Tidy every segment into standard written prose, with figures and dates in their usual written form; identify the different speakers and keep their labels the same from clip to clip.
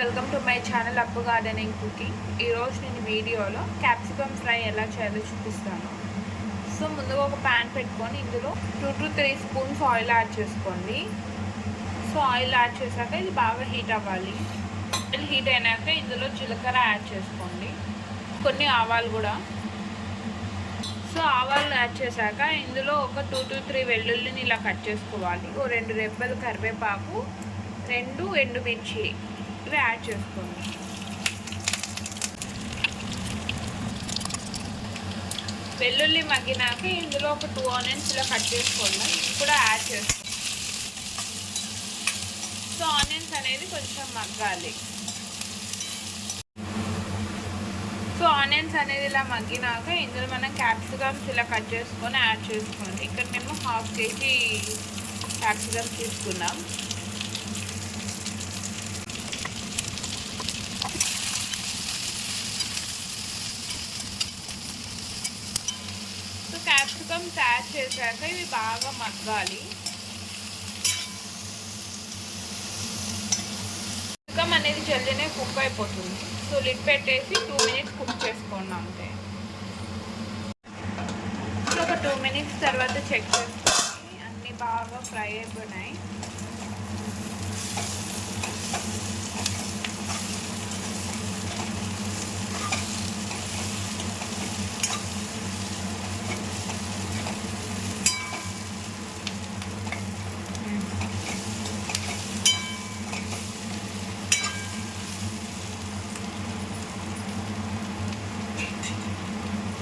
Speaker 1: Welcome to my channel అప్పు gardening cooking. ఈరోజు నేను వీడియోలో క్యాప్సికమ్ ఫ్రై ఎలా చేయాలో చూపిస్తాను. సో ముందుగా ఒక ప్యాన్ పెట్టుకొని ఇందులో 2 to 3 స్పూన్స్ ఆయిల్ యాడ్ చేసుకోండి. సో ఆయిల్ యాడ్ చేశాక ఇది బాగా హీట్ అవ్వాలి. ఆయిల్ హీట్ అయినాక ఇందులో జీలకర్ర యాడ్ చేసుకోండి, కొన్ని ఆవాలు కూడా. సో ఆవాలు యాడ్ చేశాక ఇందులో ఒక 2 to 3 వెల్లుల్లిని ఇలా కట్ చేసుకోవాలి. ఓ 2 రెబ్బలు కరివేపాకు, 2 ఎండుమిర్చి ఇవి యాడ్ చేసుకోండి. వెల్లుల్లి మగ్గినాక ఇందులో ఒక 2 ఆనియన్స్ ఇలా కట్ చేసుకోండి, ఇది కూడా యాడ్ చేసుకోండి. సో ఆనియన్స్ అనేది కొంచెం మగ్గాలి. సో ఆనియన్స్ అనేది ఇలా మగ్గినాక ఇందులో మనం క్యాప్సికమ్స్ ఇలా కట్ చేసుకొని యాడ్ చేసుకోండి. ఇక్కడ మేము 1/2 kg క్యాప్సికమ్స్ తీసుకున్నాం. సో క్యాప్సికమ్స్ యాడ్ చేశాక ఇవి బాగా మగ్గాలి. క్యాప్సికమ్ అనేది జల్దీనే కుక్ అయిపోతుంది. సో లిడ్ పెట్టేసి 2 minutes కుక్ చేసుకోండి అంతే. సో ఒక 2 minutes తర్వాత చెక్ చేసుకోండి, అన్నీ బాగా ఫ్రై అయిపోయినాయి.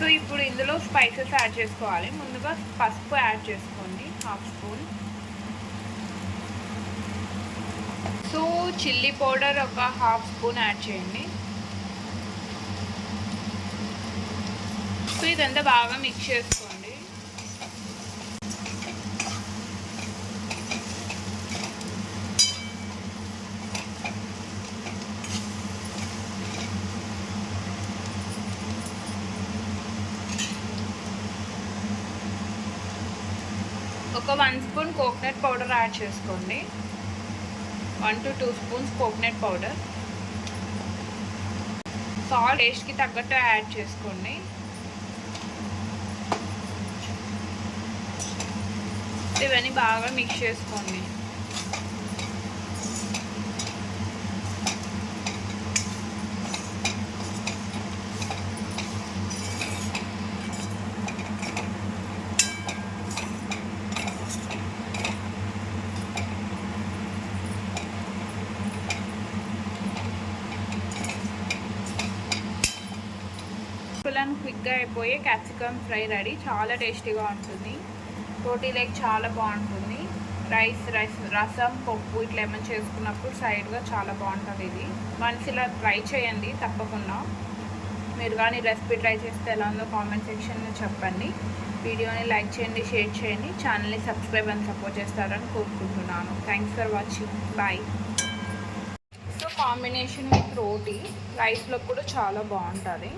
Speaker 1: సో ఇప్పుడు ఇందులో స్పైసెస్ యాడ్ చేసుకోవాలి. ముందుగా పసుపు యాడ్ చేసుకోండి, 1/2 స్పూన్. సో చిల్లీ పౌడర్ ఒక 1/2 స్పూన్ యాడ్ చేయండి. సో ఇదంతా బాగా మిక్స్ చేసుకోండి. ఒక 1 స్పూన్ కోకోనట్ పౌడర్ యాడ్ చేసుకోండి, 1 to 2 spoons coconut powder. Salt టేస్ట్కి తగ్గట్టు యాడ్ చేసుకోండి. ఇవన్నీ బాగా మిక్స్ చేసుకోండి. క్విక్గా అయిపోయే క్యాప్సికమ్ ఫ్రై రెడీ. చాలా టేస్టీగా ఉంటుంది, రోటీలోకి చాలా బాగుంటుంది. రైస్ రసం పప్పు ఇట్లా ఏమైనా చేసుకున్నప్పుడు సైడ్గా చాలా బాగుంటుంది. ఇది వన్స్ ఇలా ట్రై చేయండి తప్పకుండా. మీరు కానీ రెసిపీ ట్రై చేస్తే ఎలా ఉందో కామెంట్ సెక్షన్లో చెప్పండి. వీడియోని లైక్ చేయండి, షేర్ చేయండి, ఛానల్ని సబ్స్క్రైబ్ అని సపోర్ట్ చేస్తారని కోరుకుంటున్నాను. Thanks for watching, bye. So combination with roti రైస్లో కూడా చాలా బాగుంటుంది.